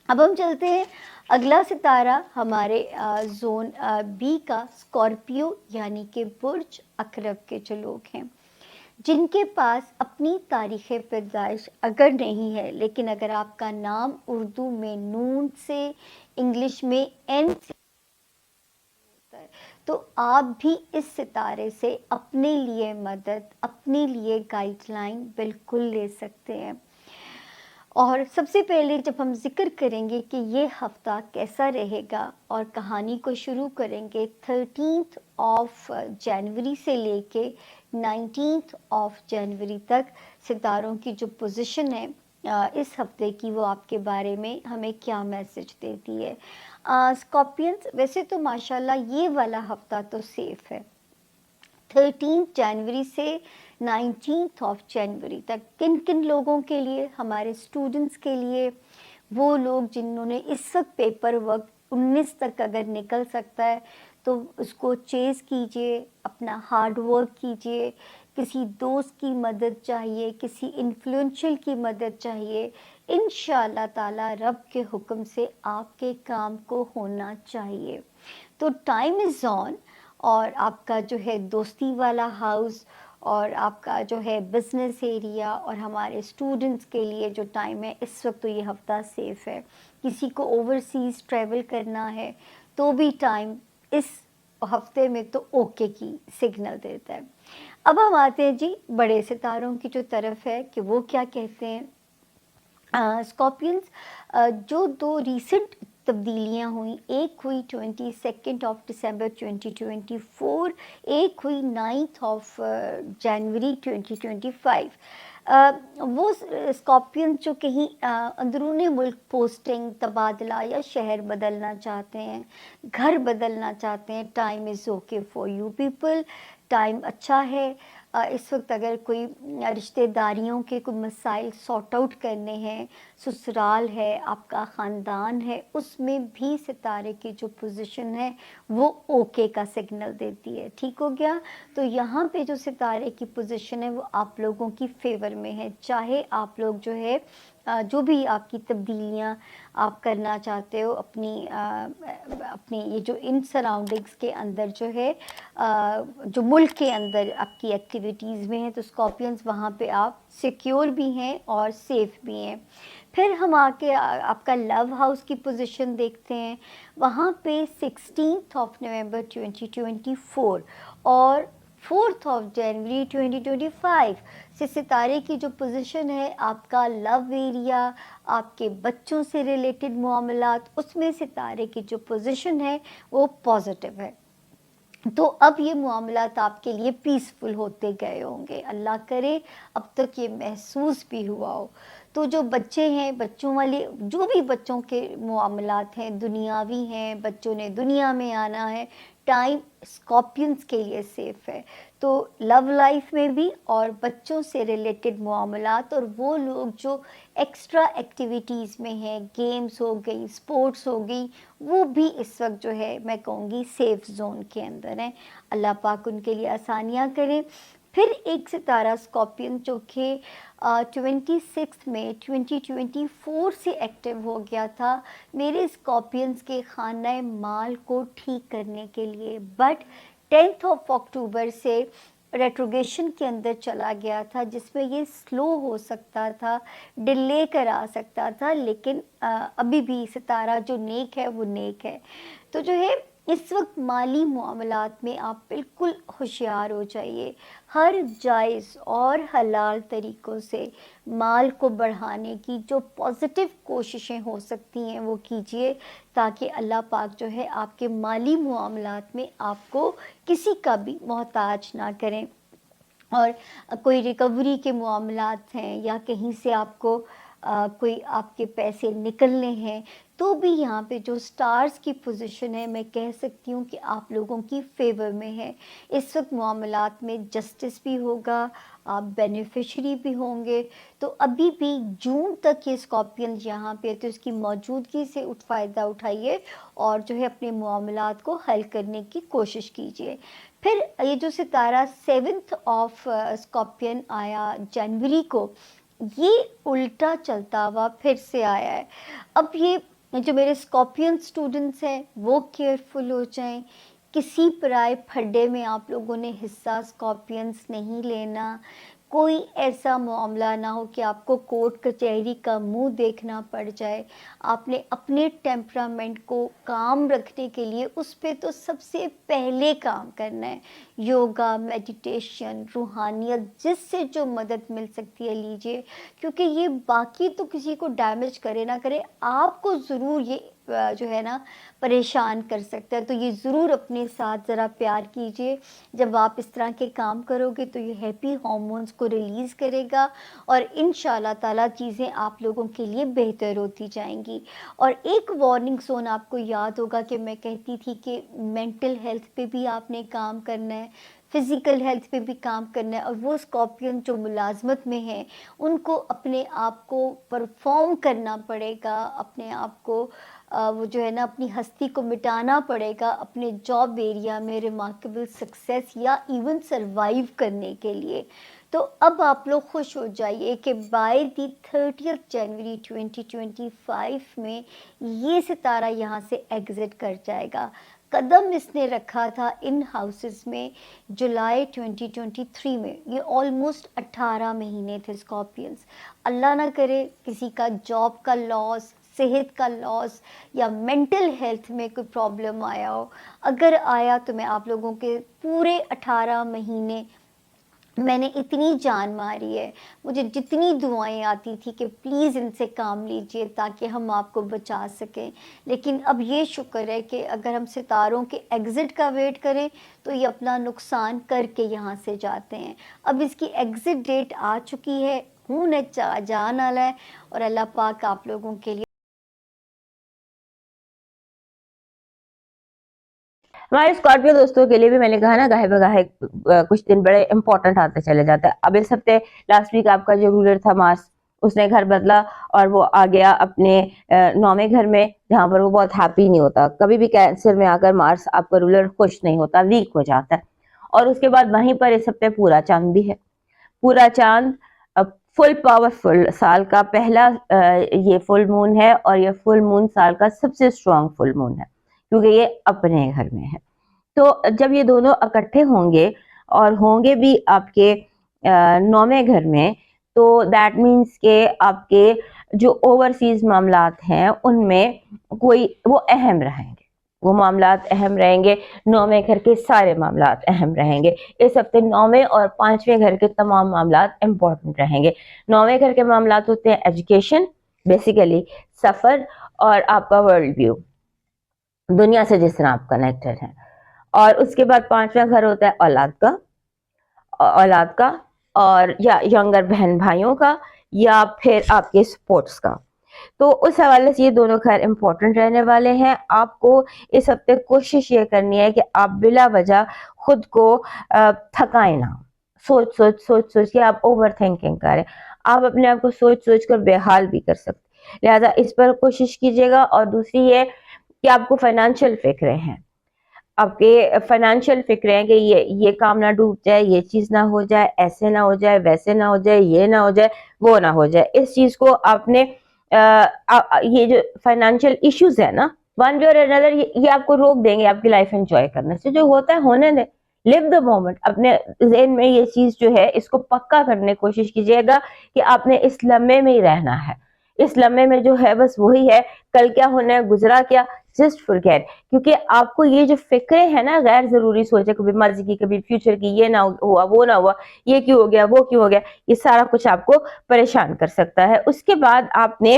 اب ہم چلتے ہیں اگلا ستارہ ہمارے زون بی کا اسکارپیو یعنی کہ برج عقرب کے جو لوگ ہیں، جن کے پاس اپنی تاریخ پیدائش اگر نہیں ہے، لیکن اگر آپ کا نام اردو میں نون سے، انگلش میں این سے ہوتا ہے، تو آپ بھی اس ستارے سے اپنے لیے مدد، اپنے لیے گائیڈ لائن بالکل لے سکتے ہیں۔ اور سب سے پہلے جب ہم ذکر کریں گے کہ یہ ہفتہ کیسا رہے گا اور کہانی کو شروع کریں گے 13 آف جنوری سے لے کے 19 آف جنوری تک ستاروں کی جو پوزیشن ہے اس ہفتے کی، وہ آپ کے بارے میں ہمیں کیا میسج دیتی ہے۔ اسکارپینز، ویسے تو ماشاءاللہ یہ والا ہفتہ تو سیف ہے، 13 جنوری سے 19 آف جنوری تک۔ کن کن لوگوں کے لیے؟ ہمارے اسٹوڈنٹس کے لیے، وہ لوگ جنہوں نے اس وقت پیپر ورک 19 تک اگر نکل سکتا ہے تو اس کو چیز کیجئے، اپنا ہارڈ ورک کیجئے، کسی دوست کی مدد چاہیے، کسی انفلوئنشل کی مدد چاہیے، انشاءاللہ تعالی رب کے حکم سے آپ کے کام کو ہونا چاہیے۔ تو ٹائم از آن، اور آپ کا جو ہے دوستی والا ہاؤس اور آپ کا جو ہے بزنس ایریا اور ہمارے اسٹوڈنٹس کے لیے جو ٹائم ہے اس وقت، تو یہ ہفتہ سیف ہے۔ کسی کو اوورسیز ٹریول کرنا ہے تو بھی ٹائم اس ہفتے میں تو اوکے کی سگنل دیتا ہے۔ اب ہم آتے ہیں جی بڑے ستاروں کی جو طرف ہے کہ وہ کیا کہتے ہیں۔ اسکارپینز، جو دو ریسنٹ تبدیلیاں ہوئیں، ایک ہوئی 22 آف دسمبر 2024، ایک ہوئی 9 آف جنوری 2025۔ وہ اسکارپین جو کہیں اندرون ملک پوسٹنگ، تبادلہ یا شہر بدلنا چاہتے ہیں، گھر بدلنا چاہتے ہیں، time is okay for you people, time اچھا ہے۔ اس وقت اگر کوئی رشتہ داریوں کے کوئی مسائل سارٹ آؤٹ کرنے ہیں، سسرال ہے، آپ کا خاندان ہے، اس میں بھی ستارے کی جو پوزیشن ہے وہ اوکے کا سگنل دیتی ہے۔ ٹھیک ہو گیا؟ تو یہاں پہ جو ستارے کی پوزیشن ہے وہ آپ لوگوں کی فیور میں ہے، چاہے آپ لوگ جو ہے جو بھی آپ کی تبدیلیاں آپ کرنا چاہتے ہو اپنی یہ جو ان سراؤنڈنگس کے اندر جو ہے جو ملک کے اندر آپ کی ایکٹیویٹیز میں ہیں، تو اسکارپینز وہاں پہ آپ سیکیور بھی ہیں اور سیف بھی ہیں۔ پھر ہم آ کے آپ کا لو ہاؤس کی پوزیشن دیکھتے ہیں، وہاں پہ 16 آف نومبر 2024 اور 4 آف جنوری 2025 سے ستارے کی جو پوزیشن ہے، آپ کا لو ایریا، آپ کے بچوں سے ریلیٹڈ معاملات، اس میں ستارے کی جو پوزیشن ہے وہ پازیٹیو ہے۔ تو اب یہ معاملات آپ کے لیے پیسفل ہوتے گئے ہوں گے، اللہ کرے اب تک یہ محسوس بھی ہوا ہو۔ تو جو بچے ہیں، بچوں والے جو بھی بچوں کے معاملات ہیں، دنیاوی ہیں، بچوں نے دنیا میں آنا ہے، ٹائم اسکارپینز کے لیے سیف ہے۔ تو لو لائف میں بھی اور بچوں سے ریلیٹڈ معاملات، اور وہ لوگ جو ایکسٹرا ایکٹیویٹیز میں ہیں، گیمز ہو گئی، سپورٹس ہو گئی، وہ بھی اس وقت جو ہے میں کہوں گی سیف زون کے اندر ہیں۔ اللہ پاک ان کے لیے آسانیاں کریں۔ پھر ایک ستارہ اسکارپین جو کہ 26 مئی 2024 سے ایکٹیو ہو گیا تھا میرے اسکارپینز کے خانہ مال کو ٹھیک کرنے کے لیے، بٹ 10 آف اکتوبر سے ریٹروگیشن کے اندر چلا گیا تھا، جس میں یہ سلو ہو سکتا تھا، ڈیلے کرا سکتا تھا، لیکن ابھی بھی ستارہ جو نیک ہے وہ نیک ہے۔ تو جو ہے اس وقت مالی معاملات میں آپ بالکل ہوشیار ہو جائیے، ہر جائز اور حلال طریقوں سے مال کو بڑھانے کی جو پازیٹیو کوششیں ہو سکتی ہیں وہ کیجئے، تاکہ اللہ پاک جو ہے آپ کے مالی معاملات میں آپ کو کسی کا بھی محتاج نہ کریں۔ اور کوئی ریکوری کے معاملات ہیں یا کہیں سے آپ کو کوئی آپ کے پیسے نکلنے ہیں، تو بھی یہاں پہ جو سٹارز کی پوزیشن ہے میں کہہ سکتی ہوں کہ آپ لوگوں کی فیور میں ہے۔ اس وقت معاملات میں جسٹس بھی ہوگا، آپ بینیفیشری بھی ہوں گے۔ تو ابھی بھی جون تک یہ اسکارپین یہاں پہ تو اس کی موجودگی سے فائدہ اٹھائیے اور جو ہے اپنے معاملات کو حل کرنے کی کوشش کیجیے۔ پھر یہ جو ستارہ 7 آف اسکارپین آیا جنوری کو، یہ الٹا چلتا ہوا پھر سے آیا ہے۔ اب یہ جو میرے اسکارپین اسٹوڈنٹس ہیں وہ کیئرفل ہو جائیں. کسی پرائے پھڈے میں آپ لوگوں نے حصہ اسکارپینس نہیں لینا. کوئی ایسا معاملہ نہ ہو کہ آپ کو کورٹ کچہری کا منہ دیکھنا پڑ جائے. آپ نے اپنے ٹیمپرامنٹ کو کام رکھنے کے لیے اس پہ تو سب سے پہلے کام کرنا ہے. یوگا، میڈیٹیشن، روحانیت، جس سے جو مدد مل سکتی ہے لیجئے، کیونکہ یہ باقی تو کسی کو ڈیمیج کرے نہ کرے، آپ کو ضرور یہ جو ہے نا پریشان کر سکتا ہے. تو یہ ضرور اپنے ساتھ ذرا پیار کیجئے. جب آپ اس طرح کے کام کرو گے تو یہ ہیپی ہارمونز کو ریلیز کرے گا اور انشاءاللہ تعالیٰ چیزیں آپ لوگوں کے لیے بہتر ہوتی جائیں گی. اور ایک وارننگ زون آپ کو یاد ہوگا کہ میں کہتی تھی کہ مینٹل ہیلتھ پہ بھی آپ نے کام کرنا ہے، فزیکل ہیلتھ پہ بھی کام کرنا ہے. اور وہ اسکارپین جو ملازمت میں ہیں ان کو اپنے آپ کو پرفارم کرنا پڑے گا، اپنے آپ کو وہ جو ہے نا اپنی ہستی کو مٹانا پڑے گا اپنے جاب ایریا میں ریمارکیبل سکسیس یا ایون سروائیو کرنے کے لیے. تو اب آپ لوگ خوش ہو جائیے کہ بائی دی 30 جنوری 2025 میں یہ ستارہ یہاں سے ایگزٹ کر جائے گا. قدم اس نے رکھا تھا ان ہاؤسز میں جولائی 2023 میں. یہ آلموسٹ 18 مہینے تھے اسکارپینس. اللہ نہ کرے کسی کا جاب کا لاس، صحت کا لاس یا مینٹل ہیلتھ میں کوئی پرابلم آیا ہو. اگر آیا تو میں آپ لوگوں کے پورے 18 مہینے میں نے اتنی جان ماری ہے. مجھے جتنی دعائیں آتی تھی کہ پلیز ان سے کام لیجئے تاکہ ہم آپ کو بچا سکیں. لیکن اب یہ شکر ہے کہ اگر ہم ستاروں کے ایگزٹ کا ویٹ کریں تو یہ اپنا نقصان کر کے یہاں سے جاتے ہیں. اب اس کی ایگزٹ ڈیٹ آ چکی ہے، ہوں نے جان آلا ہے. اور اللہ پاک آپ لوگوں کے لیے ہمارے اسکارپیو دوستوں کے لیے بھی میں نے کہا نا گاہے بگاہے کچھ دن بڑے امپورٹنٹ آتے چلے جاتے ہیں. اب اس ہفتے لاسٹ ویک آپ کا جو رولر تھا مارس، اس نے گھر بدلا اور وہ آ گیا اپنے 9ویں گھر میں، جہاں پر وہ بہت ہیپی نہیں ہوتا. کبھی بھی کینسر میں آ کر مارس آپ کا رولر خوش نہیں ہوتا، ویک ہو جاتا ہے. اور اس کے بعد وہیں پر اس ہفتے پورا چاند بھی ہے. پورا چاند فل پاورفل، سال کا پہلا یہ فل مون ہے اور یہ فل مون سال کا سب سے اسٹرانگ فل مون ہے کیونکہ یہ اپنے گھر میں ہے. تو جب یہ دونوں اکٹھے ہوں گے اور ہوں گے بھی آپ کے 9ویں گھر میں، تو دیٹ مینس کہ آپ کے جو اوورسیز معاملات ہیں ان میں کوئی وہ اہم رہیں گے، وہ معاملات اہم رہیں گے. 9ویں گھر کے سارے معاملات اہم رہیں گے. اس ہفتے 9ویں اور 5ویں گھر کے تمام معاملات امپورٹنٹ رہیں گے. 9ویں گھر کے معاملات ہوتے ہیں ایجوکیشن، بیسیکلی سفر، اور آپ کا ورلڈ ویو، دنیا سے جس طرح آپ کنیکٹڈ ہیں. اور اس کے بعد 5واں گھر ہوتا ہے اولاد کا اور یا ینگر بہن بھائیوں کا یا پھر آپ کے سپورٹس کا. تو اس حوالے سے یہ دونوں گھر امپورٹنٹ رہنے والے ہیں. آپ کو اس ہفتے کوشش یہ کرنی ہے کہ آپ بلا وجہ خود کو تھکائیں نہ. سوچ کے آپ اوور تھنکنگ کریں. آپ اپنے آپ کو سوچ کر بے حال بھی کر سکتے، لہذا اس پر کوشش کیجیے گا. اور دوسری یہ کہ آپ کو فائنینشیل فکریں ہیں، آپ کے فائنینشیل فکریں ہیں کہ یہ کام نہ ڈوب جائے، یہ چیز نہ ہو جائے، ایسے نہ ہو جائے، ویسے نہ ہو جائے، یہ نہ ہو جائے، وہ نہ ہو جائے. اس چیز کو آپ نے یہ جو فائنینشیل ایشوز ہے نا، ون وے اور انادر، یہ آپ کو روک دیں گے آپ کی لائف انجوائے کرنے سے. جو ہوتا ہے ہونے دیں، لیو دا مومنٹ. اپنے ذہن میں یہ چیز جو ہے اس کو پکا کرنے کی کوشش کیجیے گا کہ آپ نے اس لمحے میں ہی رہنا ہے. اس لمحے میں جو ہے بس وہی ہے، کل کیا ہونا ہے، گزرا کیا، جسٹ فورگیٹ. کیونکہ آپ کو یہ جو فکریں ہیں نا غیر ضروری سوچے، کبھی مرضی کی، کبھی فیوچر کی، یہ نہ ہوا، وہ نہ ہوا، یہ کیوں ہو گیا، وہ کیوں ہو گیا، یہ سارا کچھ آپ کو پریشان کر سکتا ہے. اس کے بعد آپ نے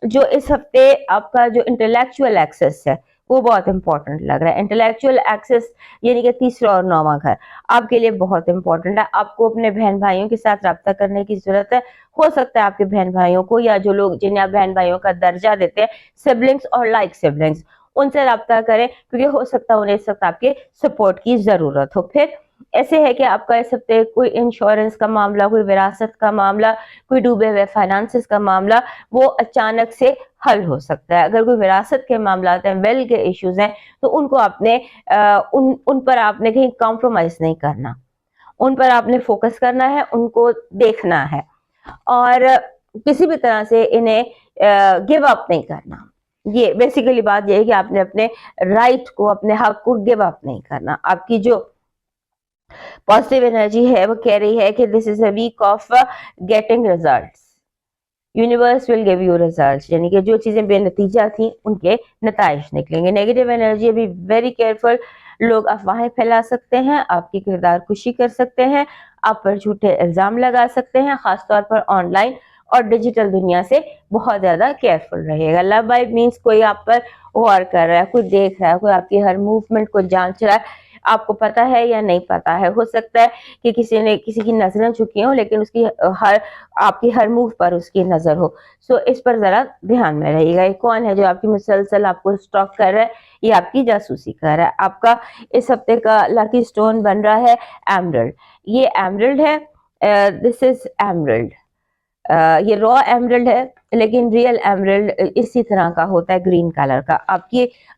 جو اس ہفتے آپ کا جو انٹلیکچوئل ایکسس ہے وہ بہت امپورٹنٹ لگ رہا ہے. انٹلیکچوئل ایکسس یعنی کہ 3 اور 9واں گھر آپ کے لیے بہت امپورٹنٹ ہے. آپ کو اپنے بہن بھائیوں کے ساتھ رابطہ کرنے کی ضرورت ہے. ہو سکتا ہے آپ کے بہن بھائیوں کو یا جو لوگ جنہیں آپ بہن بھائیوں کا درجہ دیتے ہیں، سبلنگس اور لائک سبلنگس، ان سے رابطہ کریں کیونکہ ہو سکتا ہے انہیں اس وقت آپ کے سپورٹ کی ضرورت ہو. پھر ایسے ہے کہ آپ کا اس ہفتے کوئی انشورنس کا معاملہ، کوئی وراثت کا معاملہ، کوئی ڈوبے ہوئے فائنانسز کا معاملہ، وہ اچانک سے حل ہو سکتا ہے. اگر کوئی وراثت کے معاملات ہیں، ویل کے ایشوز ہیں، تو ان کو آپ نے ان پر آپ نے کہیں کمپرومائز نہیں کرنا، ان پر آپ نے فوکس کرنا ہے، ان کو دیکھنا ہے اور کسی بھی طرح سے انہیں گیو اپ نہیں کرنا. یہ بیسیکلی بات یہ ہے کہ آپ نے اپنے رائٹ کو, اپنے حق کو گیو اپ نہیں کرنا. آپ کی جو پازیٹیو انرجی ہے وہ کہہ رہی ہے کہ this is a week of getting results, universe will give you results, یعنی کہ جو چیزیں بے نتیجہ تھیں ان کے نتائج نکلیں گے. نیگیٹو انرجی ابھی ویری کیئرفل, لوگ افواہیں پھیلا سکتے ہیں, آپ کی کردار کشی کر سکتے ہیں, آپ پر جھوٹے الزام لگا سکتے ہیں, خاص طور پر آن لائن اور ڈیجیٹل دنیا سے بہت زیادہ کیئرفل رہے گا. لو وائب مینس کوئی آپ پر غور کر رہا ہے, کوئی دیکھ رہا ہے, کوئی آپ کی ہر موومنٹ کو جانچ رہا ہے, آپ کو پتا ہے یا نہیں پتا ہے. ہو سکتا ہے کہ کسی کی نظریں چکی ہوں لیکن اس کی آپ کی ہر موو پر اس کی نظر ہو. سو اس پر ذرا دھیان میں رہیے گا. یہ کون ہے جو آپ کی مسلسل آپ کو اسٹاک کر رہا ہے, یہ آپ کی جاسوسی کر رہا ہے. آپ کا اس ہفتے کا لکی سٹون بن رہا ہے ایمرلڈ. یہ ایمرلڈ ہے, دس از ایمرلڈ. یہ را ایمرلڈ ہے لیکن ریئل ایمرلڈ اسی طرح کا ہوتا ہے, گرین کلر کا.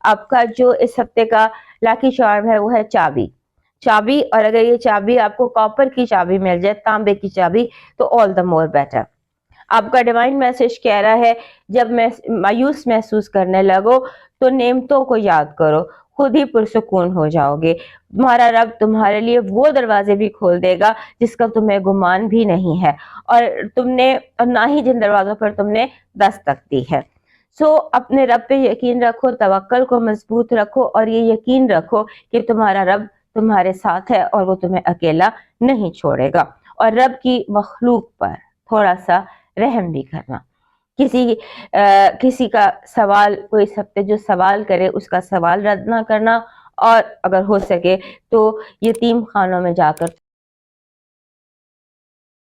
آپ کا جو اس ہفتے کا لاکی چارم ہے وہ ہے چابی. اور اگر یہ چابی آپ کو کاپر کی چابی مل جائے, تانبے کی چابی, تو آل دا مور بیٹر. آپ کا ڈیوائن میسج کہہ رہا ہے جب میں مایوس محسوس کرنے لگو تو نعمتوں کو یاد کرو, خود ہی پرسکون ہو جاؤ گے. تمہارا رب تمہارے لیے وہ دروازے بھی کھول دے گا جس کا تمہیں گمان بھی نہیں ہے, اور نہ ہی جن دروازوں پر تم نے دستک دی ہے. سو اپنے رب پہ یقین رکھو, توکل کو مضبوط رکھو, اور یہ یقین رکھو کہ تمہارا رب تمہارے ساتھ ہے اور وہ تمہیں اکیلا نہیں چھوڑے گا. اور رب کی مخلوق پر تھوڑا سا رحم بھی کرنا. کسی کا سوال, کوئی اس ہفتے جو سوال کرے اس کا سوال رد نہ کرنا, اور اگر ہو سکے تو یتیم خانوں میں جا کر